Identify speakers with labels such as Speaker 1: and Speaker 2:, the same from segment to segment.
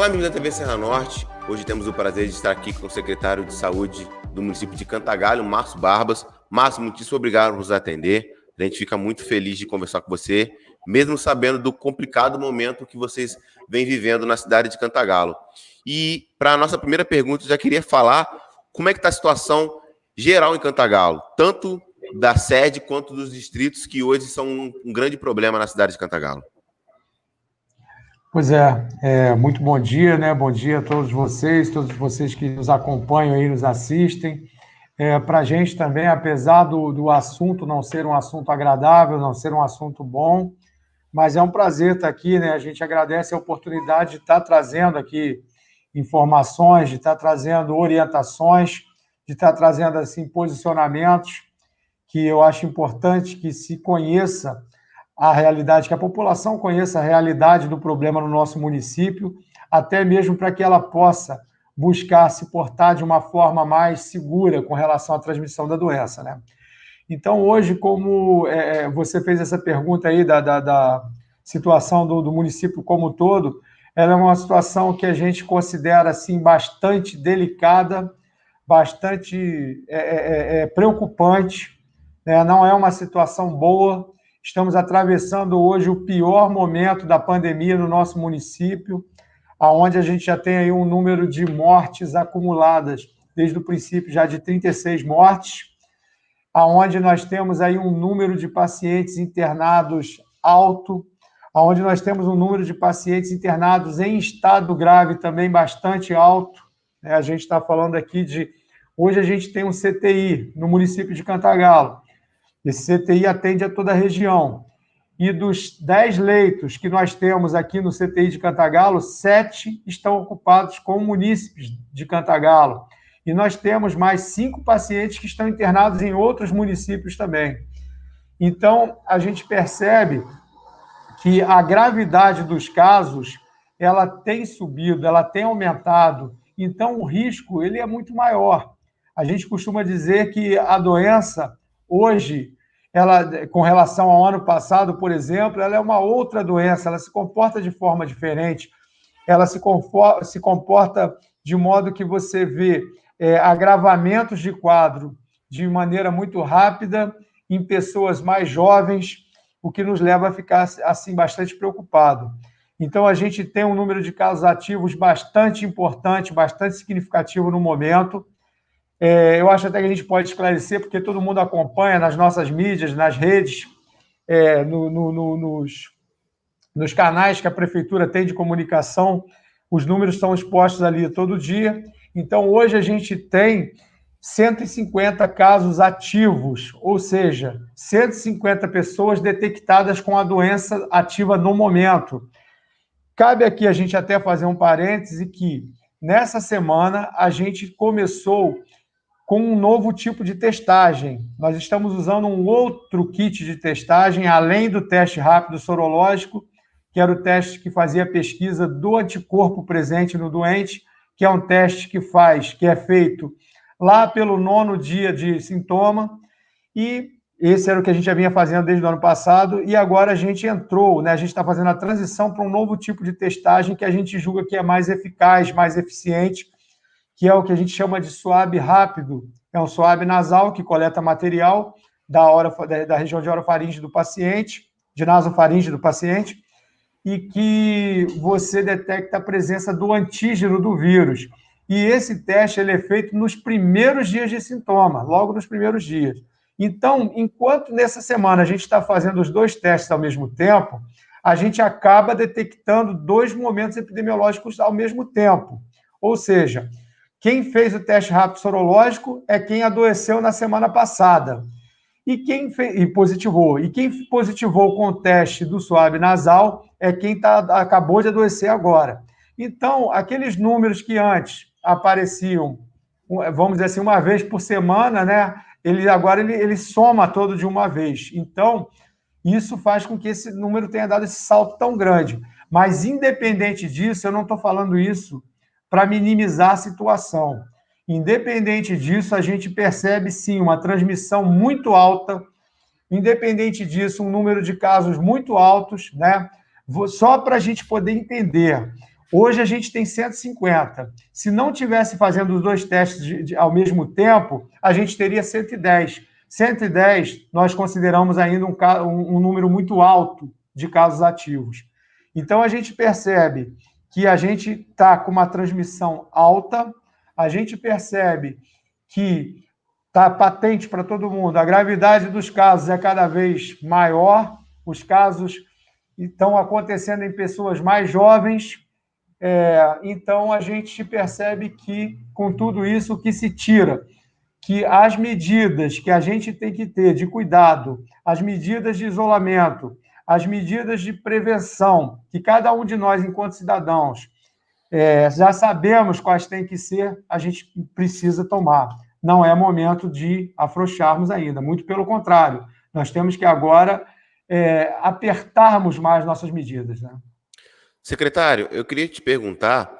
Speaker 1: Olá, amigos da TV Serra Norte. Hoje temos o prazer de estar aqui com o secretário de Saúde do município de Cantagalho, Márcio Barbas. Márcio, muitíssimo obrigado por nos atender. A gente fica muito feliz de conversar com você, mesmo sabendo do complicado momento que vocês vêm vivendo na cidade de Cantagalo. E para a nossa primeira pergunta, eu já queria falar como é que está a situação geral em Cantagalo, tanto da sede quanto dos distritos, que hoje são um grande problema na cidade de Cantagalo.
Speaker 2: Pois muito bom dia, né? Bom dia a todos vocês que nos acompanham e nos assistem. Para a gente também, apesar do assunto não ser um assunto agradável, não ser um assunto bom, mas é um prazer estar aqui, né? A gente agradece a oportunidade de estar trazendo aqui informações, de estar trazendo orientações, de estar trazendo assim posicionamentos que eu acho importante que se conheça a realidade, que a população conheça a realidade do problema no nosso município, até mesmo para que ela possa buscar se portar de uma forma mais segura com relação à transmissão da doença, né? Então, hoje, como você fez essa pergunta aí da situação do município como um todo, ela é uma situação que a gente considera assim, bastante delicada, bastante preocupante, né? Não é uma situação boa. Estamos atravessando hoje o pior momento da pandemia no nosso município, onde a gente já tem aí um número de mortes acumuladas desde o princípio já de 36 mortes, aonde nós temos aí um número de pacientes internados alto, aonde nós temos um número de pacientes internados em estado grave também bastante alto. A gente está falando aqui hoje a gente tem um CTI no município de Cantagalo. Esse CTI atende a toda a região. E dos 10 leitos que nós temos aqui no CTI de Cantagalo, 7 estão ocupados com munícipes de Cantagalo. E nós temos mais 5 pacientes que estão internados em outros municípios também. Então, a gente percebe que a gravidade dos casos, ela tem subido, ela tem aumentado. Então, o risco ele é muito maior. A gente costuma dizer que a doença, hoje, ela, com relação ao ano passado, por exemplo, ela é uma outra doença, ela se comporta de forma diferente, ela se comporta de modo que você vê agravamentos de quadro de maneira muito rápida em pessoas mais jovens, o que nos leva a ficar assim bastante preocupado. Então, a gente tem um número de casos ativos bastante importante, bastante significativo no momento. Eu acho até que a gente pode esclarecer, porque todo mundo acompanha nas nossas mídias, nas redes, nos canais que a Prefeitura tem de comunicação, os números são expostos ali todo dia. Então, hoje a gente tem 150 casos ativos, ou seja, 150 pessoas detectadas com a doença ativa no momento. Cabe aqui a gente até fazer um parêntese que, nessa semana, a gente começou com um novo tipo de testagem. Nós estamos usando um outro kit de testagem, além do teste rápido sorológico, que era o teste que fazia a pesquisa do anticorpo presente no doente, que é um teste que é feito lá pelo 9º dia de sintoma, e esse era o que a gente já vinha fazendo desde o ano passado, e agora a gente entrou, né? A gente está fazendo a transição para um novo tipo de testagem que a gente julga que é mais eficaz, mais eficiente, que é o que a gente chama de swab rápido. É um swab nasal que coleta material da região de orofaringe do paciente, de nasofaringe do paciente, e que você detecta a presença do antígeno do vírus. E esse teste ele é feito nos primeiros dias de sintoma, logo nos primeiros dias. Então, enquanto nessa semana a gente está fazendo os 2 testes ao mesmo tempo, a gente acaba detectando 2 momentos epidemiológicos ao mesmo tempo. Ou seja, quem fez o teste rápido sorológico é quem adoeceu na semana passada e positivou. E quem positivou com o teste do swab nasal é quem acabou de adoecer agora. Então, aqueles números que antes apareciam, vamos dizer assim, uma vez por semana, né? Agora ele soma todo de uma vez. Então, isso faz com que esse número tenha dado esse salto tão grande. Mas, independente disso, eu não estou falando isso para minimizar a situação. Independente disso, a gente percebe, sim, uma transmissão muito alta. Independente disso, um número de casos muito altos, né? Só para a gente poder entender, Hoje a gente tem 150. Se não tivesse fazendo os 2 testes ao mesmo tempo, a gente teria 110. 110 nós consideramos ainda um número muito alto de casos ativos. Então a gente percebe que a gente está com uma transmissão alta, a gente percebe que está patente para todo mundo, a gravidade dos casos é cada vez maior, os casos estão acontecendo em pessoas mais jovens, então a gente percebe que, com tudo isso, o que se tira, que as medidas que a gente tem que ter de cuidado, as medidas de isolamento, as medidas de prevenção, que cada um de nós, enquanto cidadãos, já sabemos quais têm que ser, a gente precisa tomar. Não é momento de afrouxarmos ainda, muito pelo contrário. Nós temos que agora apertarmos mais nossas medidas, né?
Speaker 1: Secretário, eu queria te perguntar,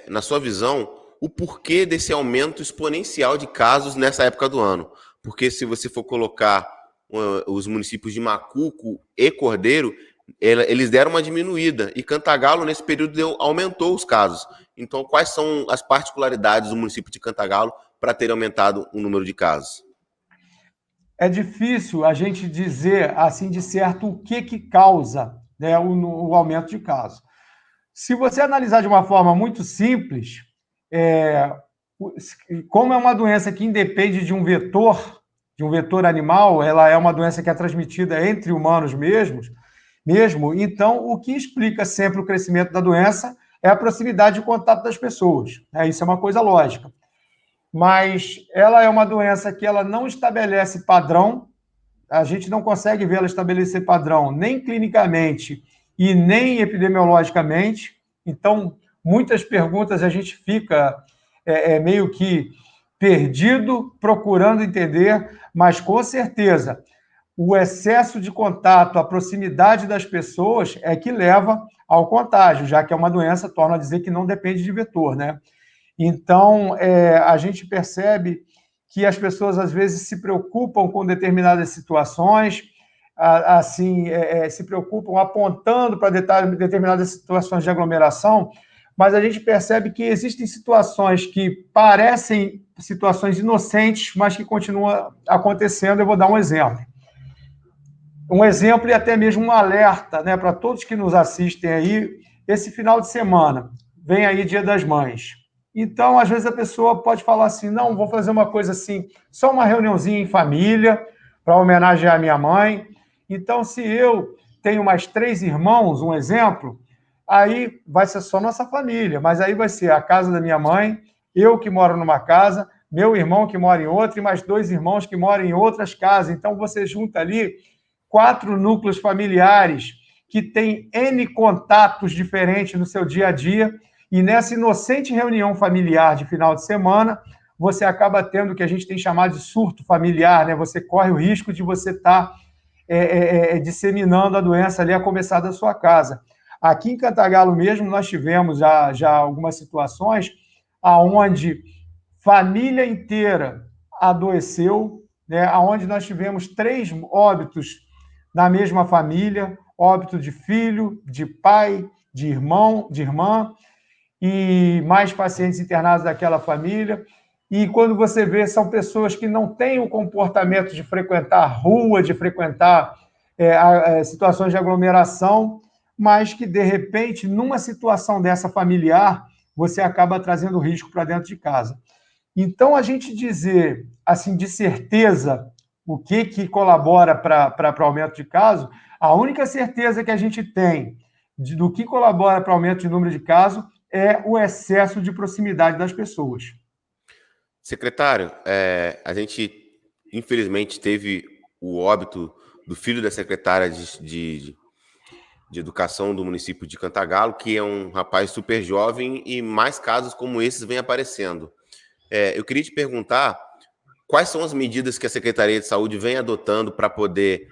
Speaker 1: na sua visão, o porquê desse aumento exponencial de casos nessa época do ano. Porque se você for colocar os municípios de Macuco e Cordeiro, eles deram uma diminuída, e Cantagalo, nesse período, aumentou os casos. Então, quais são as particularidades do município de Cantagalo para ter aumentado o número de casos?
Speaker 2: É difícil a gente dizer, assim, de certo, o que causa, né, o aumento de casos. Se você analisar de uma forma muito simples, como é uma doença que independe de um vetor animal, ela é uma doença que é transmitida entre humanos mesmo, então o que explica sempre o crescimento da doença é a proximidade de contato das pessoas. Isso é uma coisa lógica. Mas ela é uma doença que ela não estabelece padrão, a gente não consegue ver ela estabelecer padrão nem clinicamente e nem epidemiologicamente. Então, muitas perguntas a gente fica meio que perdido, procurando entender, mas com certeza o excesso de contato, a proximidade das pessoas é que leva ao contágio, já que é uma doença, torna a dizer que não depende de vetor, né? Então, a gente percebe que as pessoas, às vezes, se preocupam com determinadas situações, assim, se preocupam apontando para determinadas situações de aglomeração, mas a gente percebe que existem situações que parecem situações inocentes, mas que continuam acontecendo. Eu vou dar um exemplo. Um exemplo e até mesmo um alerta, né, para todos que nos assistem aí. Esse final de semana, vem aí Dia das Mães. Então, às vezes, a pessoa pode falar assim, não, vou fazer uma coisa assim, só uma reuniãozinha em família, para homenagear a minha mãe. Então, se eu tenho mais 3 irmãos, um exemplo, aí vai ser só nossa família, mas aí vai ser a casa da minha mãe, eu que moro numa casa, meu irmão que mora em outra, e mais 2 irmãos que moram em outras casas. Então, você junta ali 4 núcleos familiares que têm N contatos diferentes no seu dia a dia, e nessa inocente reunião familiar de final de semana, você acaba tendo o que a gente tem chamado de surto familiar, né? Você corre o risco de você estar disseminando a doença ali a começar da sua casa. Aqui em Cantagalo mesmo, nós tivemos já algumas situações onde família inteira adoeceu, né? Onde nós tivemos 3 óbitos na mesma família, óbito de filho, de pai, de irmão, de irmã, e mais pacientes internados daquela família. E quando você vê, são pessoas que não têm o comportamento de frequentar a rua, de frequentar situações de aglomeração, mas que, de repente, numa situação dessa familiar, você acaba trazendo risco para dentro de casa. Então, a gente dizer, assim, de certeza, o que colabora para o aumento de casos, a única certeza que a gente tem do que colabora para o aumento de número de casos é o excesso de proximidade das pessoas.
Speaker 1: Secretário, a gente, infelizmente, teve o óbito do filho da secretária de Educação do município de Cantagalo, que é um rapaz super jovem, e mais casos como esses vêm aparecendo. Eu queria te perguntar quais são as medidas que a Secretaria de Saúde vem adotando para poder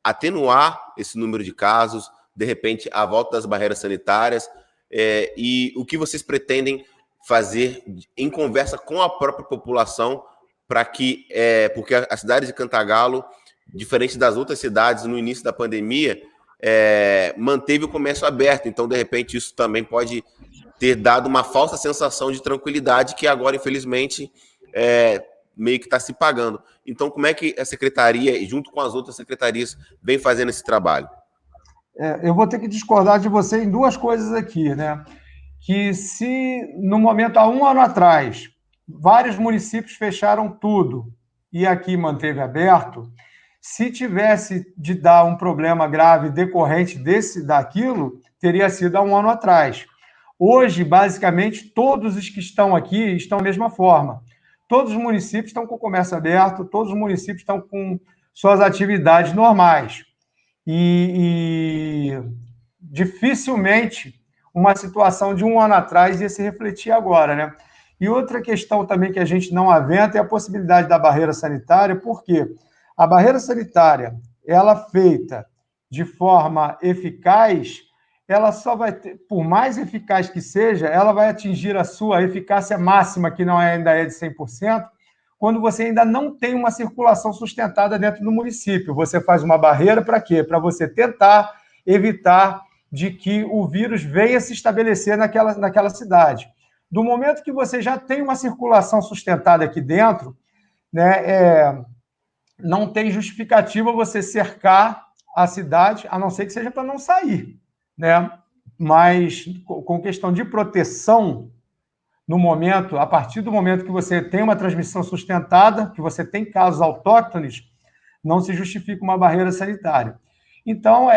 Speaker 1: atenuar esse número de casos, de repente, a volta das barreiras sanitárias, e o que vocês pretendem fazer em conversa com a própria população para que, porque a cidade de Cantagalo, diferente das outras cidades no início da pandemia, manteve o comércio aberto. Então, de repente, isso também pode ter dado uma falsa sensação de tranquilidade que agora, infelizmente, meio que está se pagando. Então, como é que a secretaria, junto com as outras secretarias, vem fazendo esse trabalho?
Speaker 2: Eu vou ter que discordar de você em duas coisas aqui, né? Que se, no momento, há um ano atrás, vários municípios fecharam tudo e aqui manteve aberto, se tivesse de dar um problema grave decorrente daquilo, teria sido há um ano atrás. Hoje, basicamente, todos os que estão aqui estão da mesma forma. Todos os municípios estão com o comércio aberto, todos os municípios estão com suas atividades normais. E dificilmente uma situação de um ano atrás ia se refletir agora, né? E outra questão também que a gente não aventa é a possibilidade da barreira sanitária, porque a barreira sanitária, ela feita de forma eficaz, ela só vai ter, por mais eficaz que seja, ela vai atingir a sua eficácia máxima, que não ainda é de 100%, quando você ainda não tem uma circulação sustentada dentro do município. Você faz uma barreira para quê? Para você tentar evitar de que o vírus venha se estabelecer naquela cidade. Do momento que você já tem uma circulação sustentada aqui dentro, né, não tem justificativa você cercar a cidade, a não ser que seja para não sair, né? Mas com questão de proteção, no momento, a partir do momento que você tem uma transmissão sustentada, que você tem casos autóctones, não se justifica uma barreira sanitária. Então,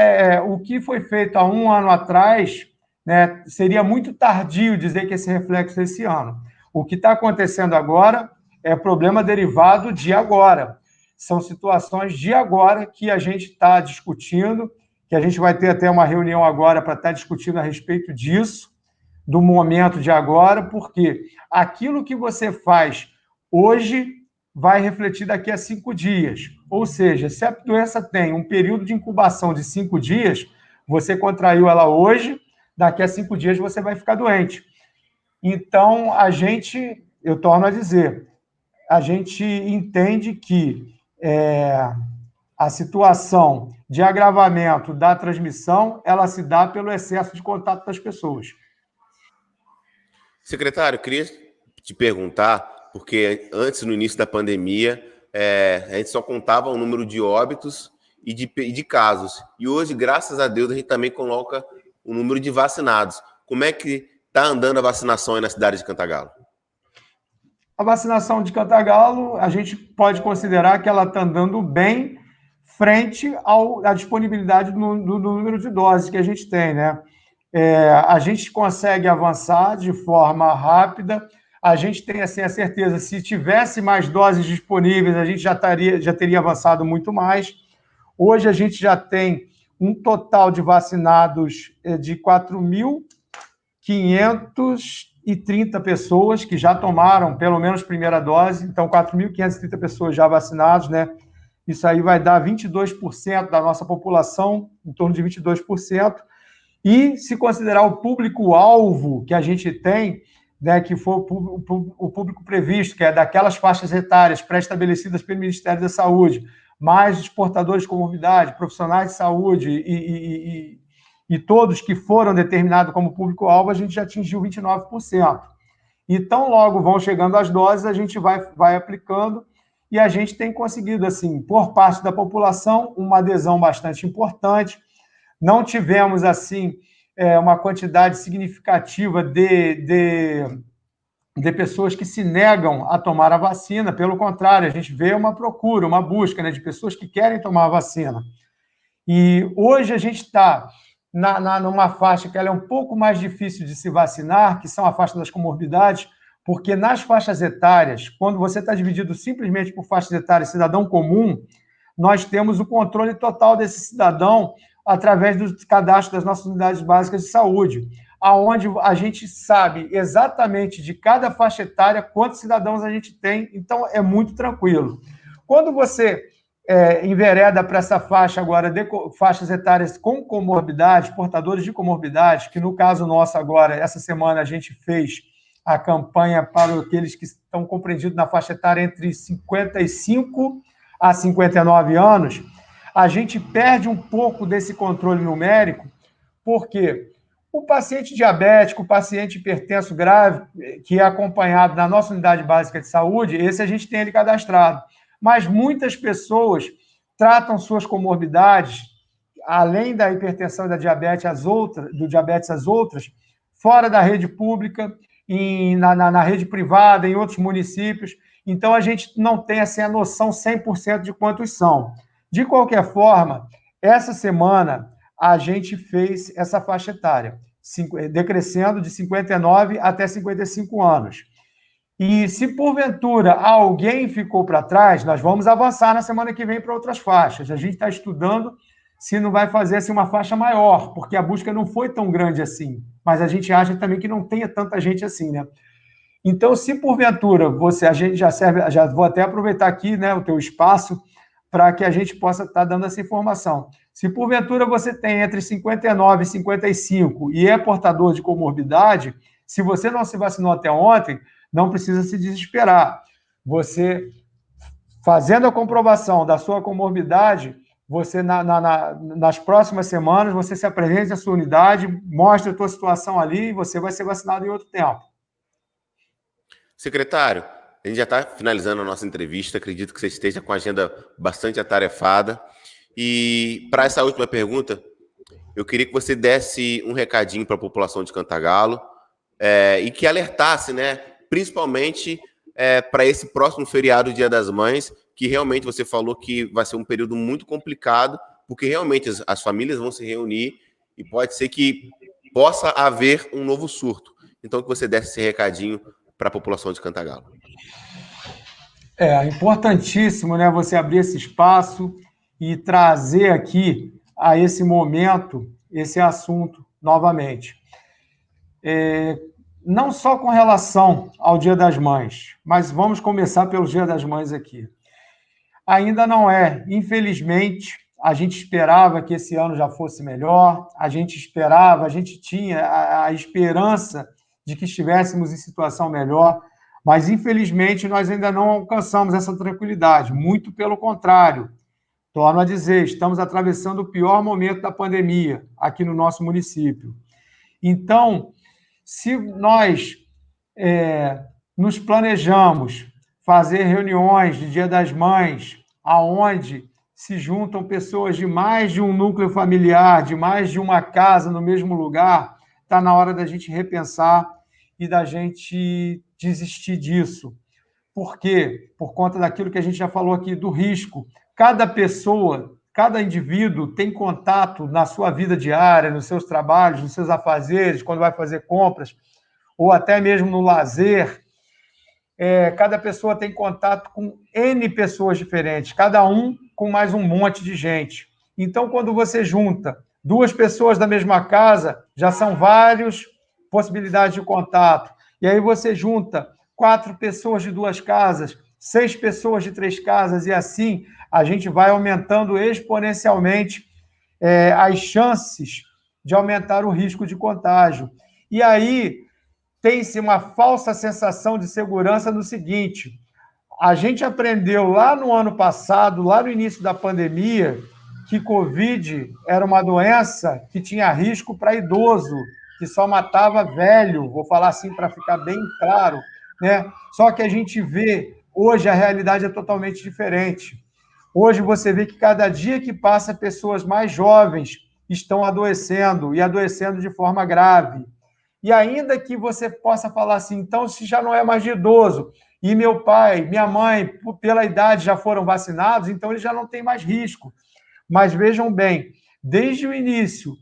Speaker 2: o que foi feito há um ano atrás, né, seria muito tardio dizer que esse reflexo é esse ano. O que está acontecendo agora é problema derivado de agora. São situações de agora que a gente está discutindo, que a gente vai ter até uma reunião agora para estar discutindo a respeito disso, do momento de agora, porque aquilo que você faz hoje vai refletir daqui a 5 dias. Ou seja, se a doença tem um período de incubação de 5 dias, você contraiu ela hoje, daqui a 5 dias você vai ficar doente. Então, eu torno a dizer, a gente entende que a situação de agravamento da transmissão, ela se dá pelo excesso de contato das pessoas.
Speaker 1: Secretário, eu queria te perguntar, porque antes, no início da pandemia, a gente só contava o número de óbitos e de casos. E hoje, graças a Deus, a gente também coloca o número de vacinados. Como é que está andando a vacinação aí na cidade de Cantagalo?
Speaker 2: A vacinação de Cantagalo, a gente pode considerar que ela está andando bem frente à disponibilidade do número de doses que a gente tem, né? A gente consegue avançar de forma rápida, a gente tem assim, a certeza, se tivesse mais doses disponíveis, a gente já teria avançado muito mais. Hoje a gente já tem um total de vacinados de 4.530 pessoas que já tomaram pelo menos primeira dose, então 4.530 pessoas já vacinadas, né? Isso aí vai dar 22% da nossa população, em torno de 22%. E se considerar o público-alvo que a gente tem, né, que for o público previsto, que é daquelas faixas etárias pré-estabelecidas pelo Ministério da Saúde, mais os portadores de comorbidade, profissionais de saúde e todos que foram determinados como público-alvo, a gente já atingiu 29%. E tão logo vão chegando as doses, a gente vai aplicando e a gente tem conseguido, assim, por parte da população, uma adesão bastante importante. Não tivemos, assim, uma quantidade significativa de pessoas que se negam a tomar a vacina. Pelo contrário, a gente vê uma procura, uma busca, né, de pessoas que querem tomar a vacina. E hoje a gente está numa faixa que ela é um pouco mais difícil de se vacinar, que são a faixa das comorbidades, porque nas faixas etárias, quando você está dividido simplesmente por faixas etárias cidadão comum, nós temos o controle total desse cidadão através do cadastro das nossas unidades básicas de saúde, aonde a gente sabe exatamente de cada faixa etária quantos cidadãos a gente tem, então é muito tranquilo. Quando você envereda para essa faixa agora de faixas etárias com comorbidades, portadores de comorbidades, que no caso nosso agora, essa semana a gente fez a campanha para aqueles que estão compreendidos na faixa etária entre 55 a 59 anos, a gente perde um pouco desse controle numérico, porque o paciente diabético, o paciente hipertenso grave, que é acompanhado na nossa unidade básica de saúde, esse a gente tem ele cadastrado. Mas muitas pessoas tratam suas comorbidades, além da hipertensão e da diabetes, as outras, fora da rede pública, na rede privada, em outros municípios. Então, a gente não tem assim, a noção 100% de quantos são. De qualquer forma, essa semana a gente fez essa faixa etária, decrescendo de 59 até 55 anos. E se porventura alguém ficou para trás, nós vamos avançar na semana que vem para outras faixas. A gente está estudando se não vai fazer assim, uma faixa maior, porque a busca não foi tão grande assim. Mas a gente acha também que não tenha tanta gente assim, né? Então, se porventura a gente já vou até aproveitar aqui, né, o teu espaço para que a gente possa estar dando essa informação. Se porventura você tem entre 59 e 55 e é portador de comorbidade, se você não se vacinou até ontem, não precisa se desesperar. Você, fazendo a comprovação da sua comorbidade, você, nas próximas semanas, você se apresenta à sua unidade, mostra a sua situação ali e você vai ser vacinado em outro tempo.
Speaker 1: Secretário, a gente já está finalizando a nossa entrevista, acredito que você esteja com a agenda bastante atarefada. E para essa última pergunta, eu queria que você desse um recadinho para a população de Cantagalo e que alertasse, né, principalmente para esse próximo feriado, Dia das Mães, que realmente você falou que vai ser um período muito complicado, porque realmente as famílias vão se reunir e pode ser que possa haver um novo surto. Então, que você desse esse recadinho para a população de Cantagalo.
Speaker 2: É importantíssimo, né, você abrir esse espaço e trazer aqui a esse momento esse assunto novamente. Não só com relação ao Dia das Mães, mas vamos começar pelo Dia das Mães aqui. Ainda não é, infelizmente, a gente esperava que esse ano já fosse melhor, a gente tinha a esperança de que estivéssemos em situação melhor, mas, infelizmente, nós ainda não alcançamos essa tranquilidade, muito pelo contrário. Torno a dizer, estamos atravessando o pior momento da pandemia aqui no nosso município. Então, se nós nos planejamos fazer reuniões de Dia das Mães, aonde se juntam pessoas de mais de um núcleo familiar, de mais de uma casa no mesmo lugar, está na hora da gente repensar e da gente desistir disso. Por quê? Por conta daquilo que a gente já falou aqui, do risco. Cada pessoa, cada indivíduo tem contato na sua vida diária, nos seus trabalhos, nos seus afazeres, quando vai fazer compras, ou até mesmo no lazer. Cada pessoa tem contato com N pessoas diferentes, cada um com mais um monte de gente. Então, quando você junta 2 pessoas da mesma casa, já são várias possibilidades de contato. E aí você junta 4 pessoas de 2 casas, 6 pessoas de 3 casas, e assim a gente vai aumentando exponencialmente as chances de aumentar o risco de contágio. E aí tem-se uma falsa sensação de segurança no seguinte: a gente aprendeu lá no ano passado, lá no início da pandemia, que Covid era uma doença que tinha risco para idoso, que só matava velho, vou falar assim para ficar bem claro, né? Só que a gente vê, hoje a realidade é totalmente diferente. Hoje você vê que cada dia que passa, pessoas mais jovens estão adoecendo, e adoecendo de forma grave. E ainda que você possa falar assim, então, se já não é mais de idoso, e meu pai, minha mãe, pela idade, já foram vacinados, então eles já não têm mais risco. Mas vejam bem, desde o início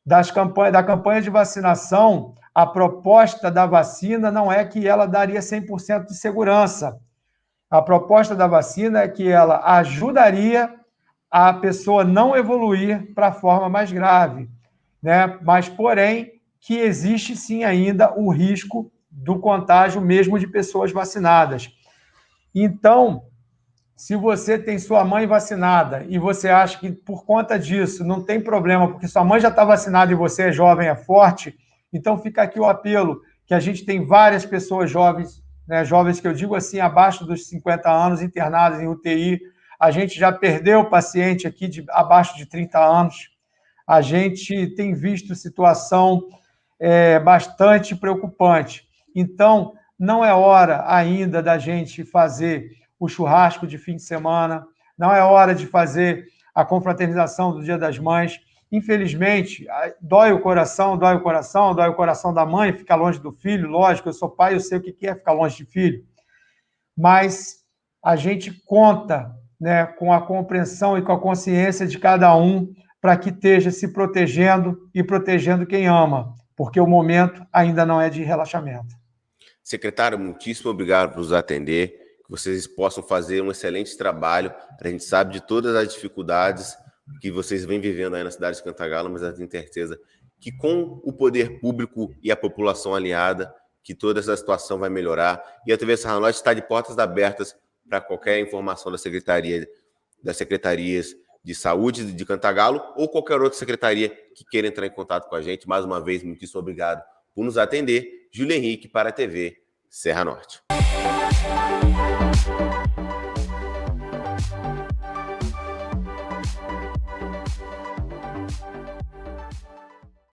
Speaker 2: da campanha de vacinação, a proposta da vacina não é que ela daria 100% de segurança. A proposta da vacina é que ela ajudaria a pessoa não evoluir para a forma mais grave, né? Mas, porém, que existe sim ainda o risco do contágio mesmo de pessoas vacinadas. Então, se você tem sua mãe vacinada e você acha que por conta disso não tem problema, porque sua mãe já está vacinada e você é jovem, é forte, então fica aqui o apelo, que a gente tem várias pessoas jovens, né, jovens que eu digo assim, abaixo dos 50 anos, internadas em UTI, A gente já perdeu paciente aqui de abaixo de 30 anos. A gente tem visto situação bastante preocupante. Então, não é hora ainda da gente fazer o churrasco de fim de semana, não é hora de fazer a confraternização do Dia das Mães. Infelizmente, dói o coração da mãe ficar longe do filho, lógico, eu sou pai, eu sei o que é ficar longe de filho, mas a gente conta, né, com a compreensão e com a consciência de cada um para que esteja se protegendo e protegendo quem ama, porque o momento ainda não é de relaxamento.
Speaker 1: Secretário, muitíssimo obrigado por nos atender, que vocês possam fazer um excelente trabalho. A gente sabe de todas as dificuldades que vocês vêm vivendo aí na cidade de Cantagalo, mas eu tenho certeza que com o poder público e a população aliada, que toda essa situação vai melhorar. E a TV Serra Norte está de portas abertas para qualquer informação da secretaria, das secretarias de saúde de Cantagalo ou qualquer outra secretaria que queira entrar em contato com a gente. Mais uma vez, muitíssimo obrigado por nos atender. Júlio Henrique para a TV Serra Norte.